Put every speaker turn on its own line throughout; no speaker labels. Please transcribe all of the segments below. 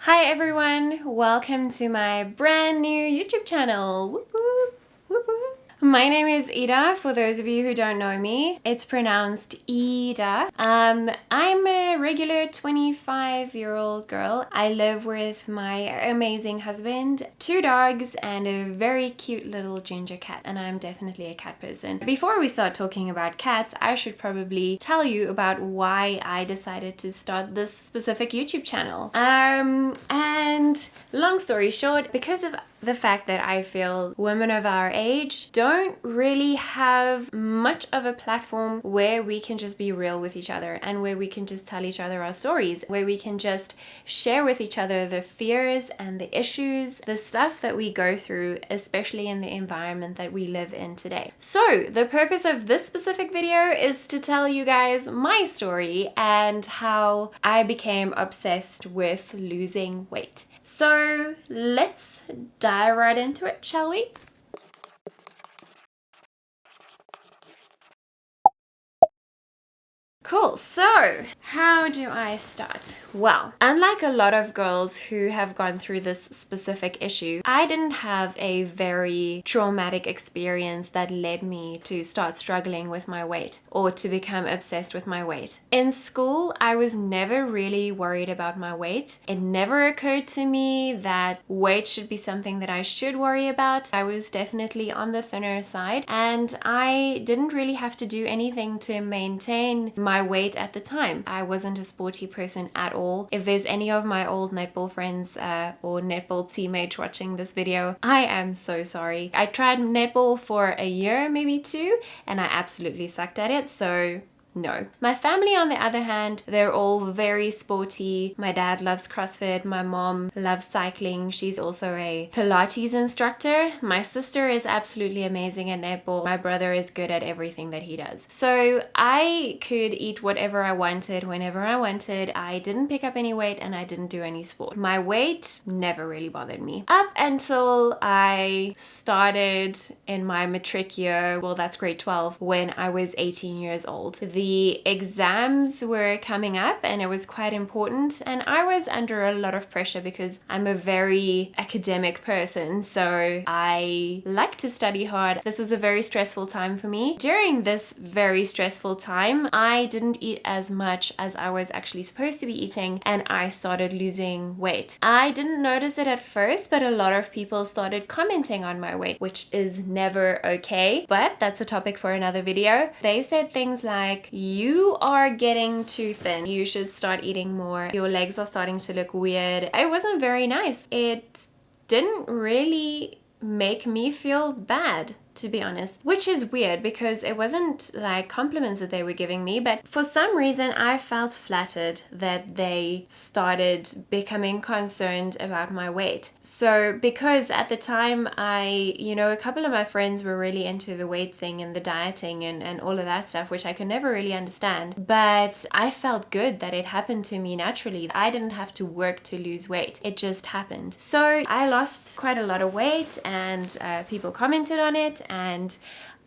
Hi everyone, welcome to my brand new YouTube channel. Whoop, whoop, whoop, whoop. My name is Ida, for those of you who don't know me. It's pronounced Ida. I'm a regular 25-year-old girl. I live with my amazing husband, 2 dogs, and a very cute little ginger cat, and I'm definitely a cat person. Before we start talking about cats, I should probably tell you about why I decided to start this specific YouTube channel. And long story short, because of the fact that I feel women of our age don't really have much of a platform where we can just be real with each other and where we can just tell each other our stories, where we can just share with each other the fears and the issues, the stuff that we go through, especially in the environment that we live in today. So the purpose of this specific video is to tell you guys my story and how I became obsessed with losing weight. So let's dive right into it, shall we? Cool, so how do I start? Well, unlike a lot of girls who have gone through this specific issue, I didn't have a very traumatic experience that led me to start struggling with my weight or to become obsessed with my weight. In school, I was never really worried about my weight. It never occurred to me that weight should be something that I should worry about. I was definitely on the thinner side, and I didn't really have to do anything to maintain my weight at the time. I wasn't a sporty person at all. If there's any of my old netball friends or netball teammates watching this video, I am so sorry. I tried netball for a year, maybe 2, and I absolutely sucked at it, so no. My family, on the other hand, they're all very sporty. My dad loves CrossFit. My mom loves cycling. She's also a Pilates instructor. My sister is absolutely amazing at netball. My brother is good at everything that he does. So I could eat whatever I wanted, whenever I wanted. I didn't pick up any weight and I didn't do any sport. My weight never really bothered me. Up until I started in my matric year, well, that's grade 12, when I was 18 years old. The exams were coming up and it was quite important, and I was under a lot of pressure because I'm a very academic person, so I like to study hard. This was a very stressful time for me. During this very stressful time, I didn't eat as much as I was actually supposed to be eating, and I started losing weight. I didn't notice it at first, but a lot of people started commenting on my weight, which is never okay, but that's a topic for another video. They said things like, you are getting too thin. You should start eating more. Your legs are starting to look weird. It wasn't very nice. It didn't really make me feel bad, to be honest, which is weird because it wasn't like compliments that they were giving me, but for some reason I felt flattered that they started becoming concerned about my weight. So because at the time a couple of my friends were really into the weight thing and the dieting and all of that stuff, which I could never really understand, but I felt good that it happened to me naturally. I didn't have to work to lose weight. It just happened. So I lost quite a lot of weight, and people commented on it, and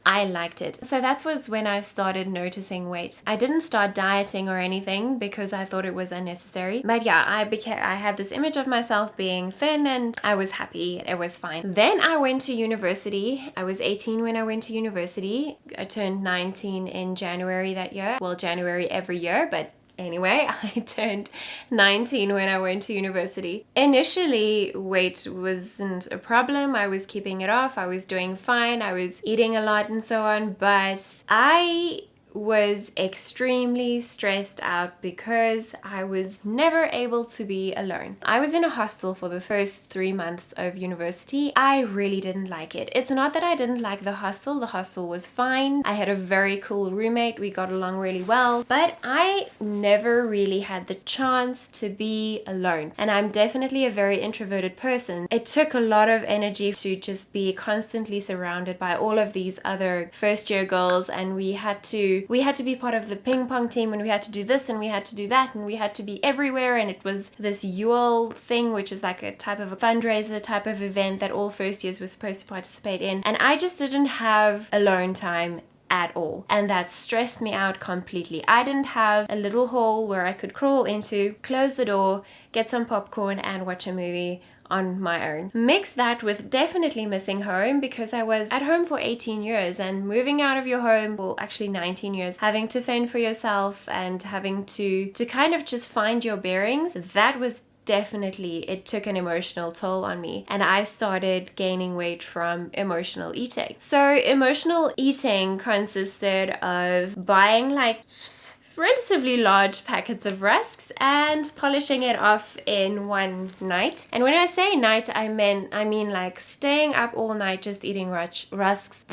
I liked it. So that was when I started noticing weight. I didn't start dieting or anything because I thought it was unnecessary. But yeah, I had this image of myself being thin and I was happy. It was fine. Then I went to university. I was 18 when I went to university. I turned 19 in January that year. Well, January every year, but anyway, I turned 19 when I went to university. Initially, weight wasn't a problem. I was keeping it off. I was doing fine. I was eating a lot and so on, but I was extremely stressed out because I was never able to be alone. I was in a hostel for the first 3 months of university. I really didn't like it. It's not that I didn't like the hostel. The hostel was fine. I had a very cool roommate. We got along really well, but I never really had the chance to be alone. And I'm definitely a very introverted person. It took a lot of energy to just be constantly surrounded by all of these other first year girls, and we had to be part of the ping pong team, and we had to do this and we had to do that, and we had to be everywhere, and it was this Yule thing, which is like a type of a fundraiser type of event that all first years were supposed to participate in, and I just didn't have alone time at all. And that stressed me out completely. I didn't have a little hole where I could crawl into, close the door, get some popcorn and watch a movie on my own. Mix that with definitely missing home, because I was at home for 18 years, and moving out of your home, well actually 19 years, having to fend for yourself and having to kind of just find your bearings, that was definitely, it took an emotional toll on me, and I started gaining weight from emotional eating. So emotional eating consisted of buying like relatively large packets of rusks and polishing it off in one night. And when I say night, I mean like staying up all night just eating rusks,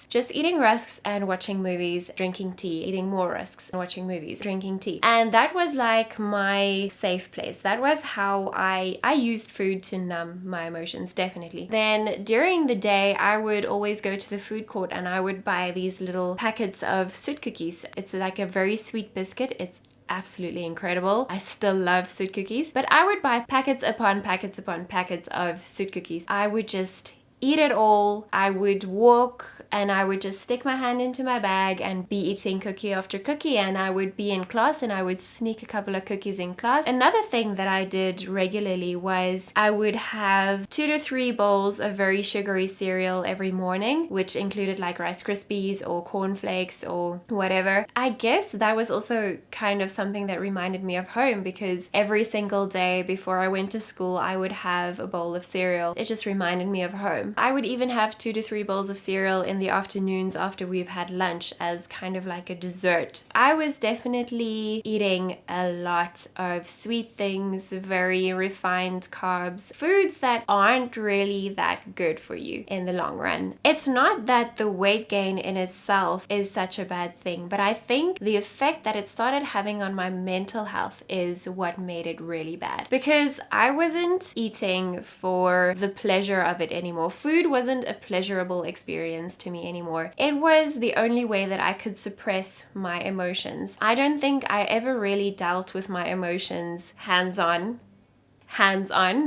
just eating rusks and watching movies, drinking tea, eating more rusks and watching movies, drinking tea. And that was like my safe place. That was how I used food to numb my emotions, definitely. Then during the day, I would always go to the food court and I would buy these little packets of Soot cookies. It's like a very sweet biscuit. It's absolutely incredible. I still love Soot cookies, but I would buy packets upon packets upon packets of Soot cookies. I would just eat it all. I would walk and I would just stick my hand into my bag and be eating cookie after cookie, and I would be in class and I would sneak a couple of cookies in class. Another thing that I did regularly was I would have 2 to 3 bowls of very sugary cereal every morning, which included like Rice Krispies or cornflakes or whatever. I guess that was also kind of something that reminded me of home, because every single day before I went to school I would have a bowl of cereal. It just reminded me of home. I would even have 2 to 3 bowls of cereal in the afternoons after we've had lunch as kind of like a dessert. I was definitely eating a lot of sweet things, very refined carbs, foods that aren't really that good for you in the long run. It's not that the weight gain in itself is such a bad thing, but I think the effect that it started having on my mental health is what made it really bad, because I wasn't eating for the pleasure of it anymore. Food wasn't a pleasurable experience to me anymore. It was the only way that I could suppress my emotions. I don't think I ever really dealt with my emotions hands-on,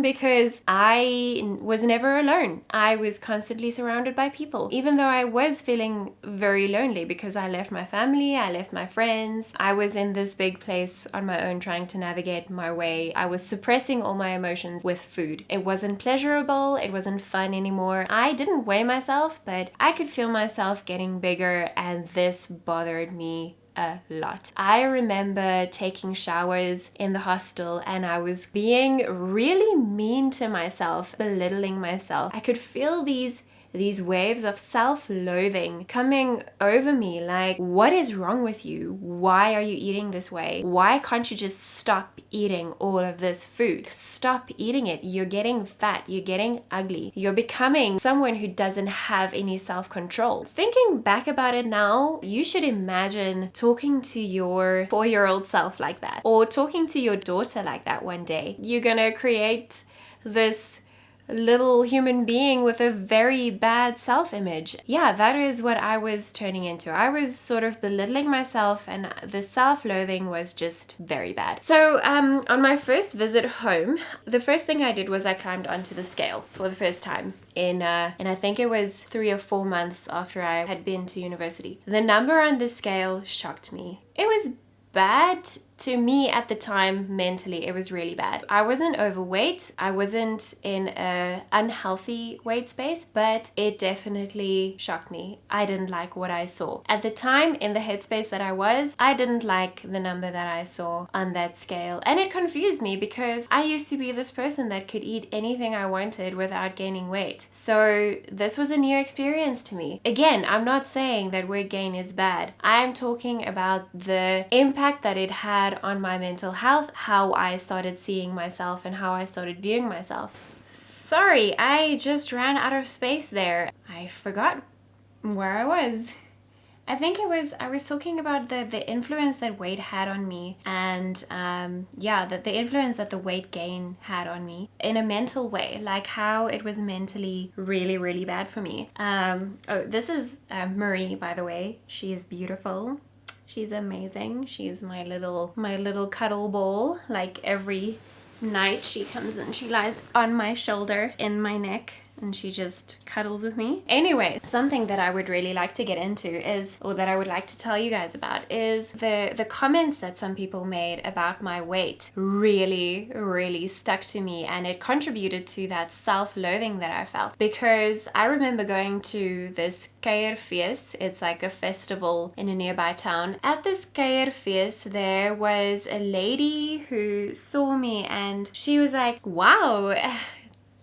because I was never alone. I was constantly surrounded by people, even though I was feeling very lonely because I left my family, I left my friends. I was in this big place on my own trying to navigate my way. I was suppressing all my emotions with food. It wasn't pleasurable, it wasn't fun anymore. I didn't weigh myself, but I could feel myself getting bigger, and this bothered me a lot. I remember taking showers in the hostel and I was being really mean to myself, belittling myself. I could feel these waves of self-loathing coming over me, like, what is wrong with you? Why are you eating this way? Why can't you just stop eating all of this food? Stop eating it. You're getting fat. You're getting ugly. You're becoming someone who doesn't have any self-control. Thinking back about it now, you should imagine talking to your 4-year-old self like that, or talking to your daughter like that one day. You're gonna create this little human being with a very bad self-image. Yeah, that is what I was turning into. I was sort of belittling myself, and the self-loathing was just very bad. So on my first visit home, the first thing I did was I climbed onto the scale for the first time in I think it was 3 or 4 months after I had been to university. The number on the scale shocked me. It was bad to me at the time. Mentally, it was really bad. I wasn't overweight. I wasn't in a unhealthy weight space, but it definitely shocked me. I didn't like what I saw. At the time, in the headspace that I was, I didn't like the number that I saw on that scale. And it confused me because I used to be this person that could eat anything I wanted without gaining weight. So this was a new experience to me. Again, I'm not saying that weight gain is bad. I'm talking about the impact that it had on my mental health, how I started seeing myself and how I started viewing myself. Sorry, I just ran out of space there. I forgot where I was. I think I was talking about the influence that weight had on me, and the influence that the weight gain had on me in a mental way, like how it was mentally really, really bad for me. This is Marie, by the way. She is beautiful. She's amazing. She's my little cuddle ball. Like every night she comes and she lies on my shoulder, in my neck, and she just cuddles with me. Anyway, something that I would really like to get into is, or that I would like to tell you guys about, is the comments that some people made about my weight really stuck to me, and it contributed to that self-loathing that I felt, because I remember going to this Kuierfees. It's like a festival in a nearby town. At this Kuierfees, there was a lady who saw me and she was like, wow,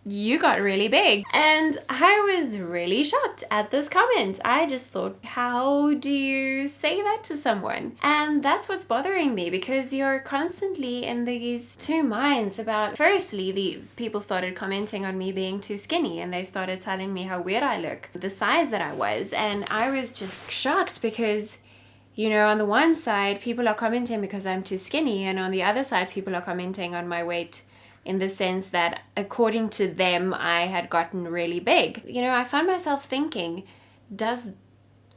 you got really big. And I was really shocked at this comment. I just thought, how do you say that to someone? And that's what's bothering me, because you're constantly in these two minds about, firstly, the people started commenting on me being too skinny, and they started telling me how weird I look, the size that I was, and I was just shocked because, you know, on the one side, people are commenting because I'm too skinny, and on the other side, people are commenting on my weight in the sense that, according to them, I had gotten really big. You know, I found myself thinking, does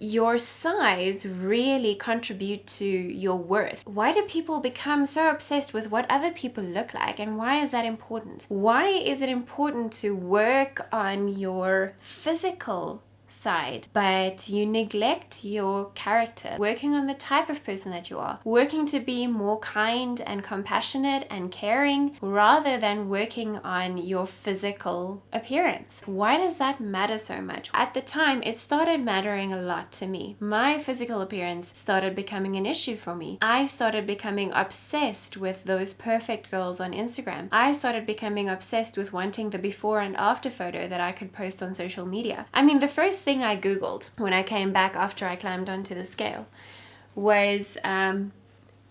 your size really contribute to your worth? Why do people become so obsessed with what other people look like, and why is that important? Why is it important to work on your physical side, but you neglect your character, working on the type of person that you are, working to be more kind and compassionate and caring, rather than working on your physical appearance? Why does that matter so much? At the time, it started mattering a lot to me. My physical appearance started becoming an issue for me. I started becoming obsessed with those perfect girls on Instagram. I started becoming obsessed with wanting the before and after photo that I could post on social media. I mean, the first thing I googled when I came back after I climbed onto the scale was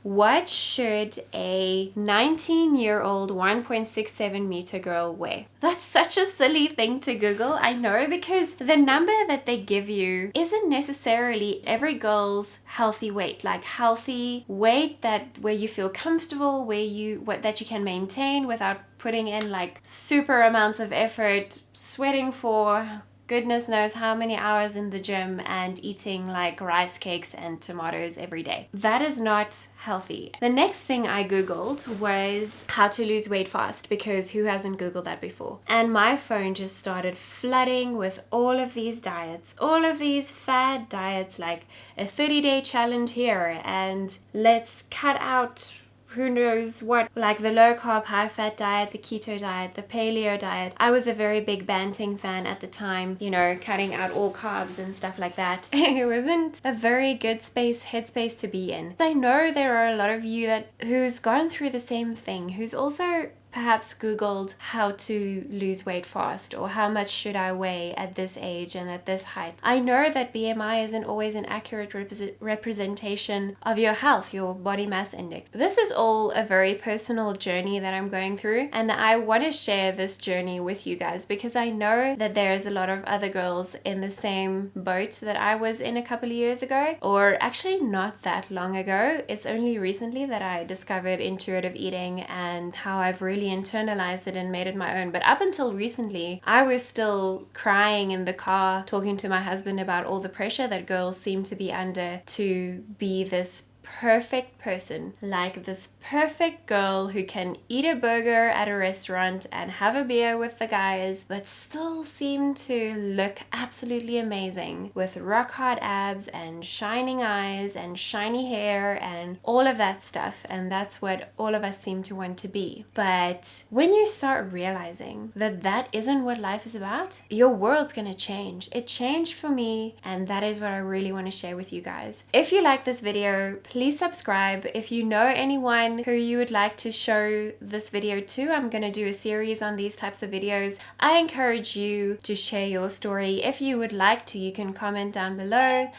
what should a 19-year-old 1.67 meter girl weigh? That's such a silly thing to Google, I know, because the number that they give you isn't necessarily every girl's healthy weight, like healthy weight that where you feel comfortable, that you can maintain without putting in like super amounts of effort, sweating for goodness knows how many hours in the gym, and eating like rice cakes and tomatoes every day. That is not healthy. The next thing I googled was how to lose weight fast, because who hasn't googled that before? And my phone just started flooding with all of these diets, all of these fad diets, like a 30-day challenge here, and let's cut out who knows what, like the low carb, high fat diet, the keto diet, the paleo diet. I was a very big Banting fan at the time, you know, cutting out all carbs and stuff like that. It wasn't a very good headspace to be in. I know there are a lot of you who's gone through the same thing, who's also perhaps Googled how to lose weight fast, or how much should I weigh at this age and at this height. I know that BMI isn't always an accurate representation of your health, your body mass index. This is all a very personal journey that I'm going through, and I want to share this journey with you guys, because I know that there's a lot of other girls in the same boat that I was in a couple of years ago, or actually not that long ago. It's only recently that I discovered intuitive eating and how I've really internalized it and made it my own. But up until recently, I was still crying in the car talking to my husband about all the pressure that girls seem to be under to be this perfect person, like this perfect girl who can eat a burger at a restaurant and have a beer with the guys, but still seem to look absolutely amazing with rock hard abs and shining eyes and shiny hair and all of that stuff. And that's what all of us seem to want to be. But when you start realizing that that isn't what life is about, your world's gonna change. It changed for me, and that is what I really want to share with you guys. If you like this video, please subscribe. If you know anyone who you would like to show this video to, I'm going to do a series on these types of videos. I encourage you to share your story. If you would like to, you can comment down below.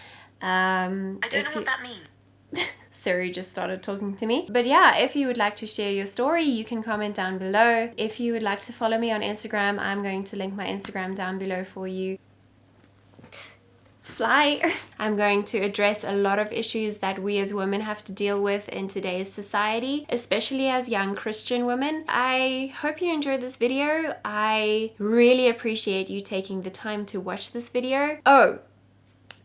I don't know what that means. Siri just started talking to me. But yeah, if you would like to share your story, you can comment down below. If you would like to follow me on Instagram, I'm going to link my Instagram down below for you. Fly. I'm going to address a lot of issues that we as women have to deal with in today's society, especially as young Christian women. I hope you enjoyed this video. I really appreciate you taking the time to watch this video. Oh,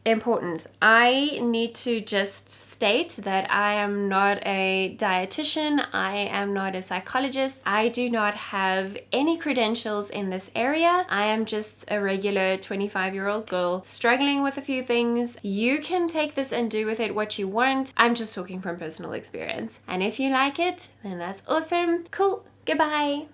important. I need to just state that I am not a dietitian, I am not a psychologist, I do not have any credentials in this area. I am just a regular 25-year-old girl struggling with a few things. You can take this and do with it what you want. I'm just talking from personal experience. And if you like it, then that's awesome. Cool. Goodbye.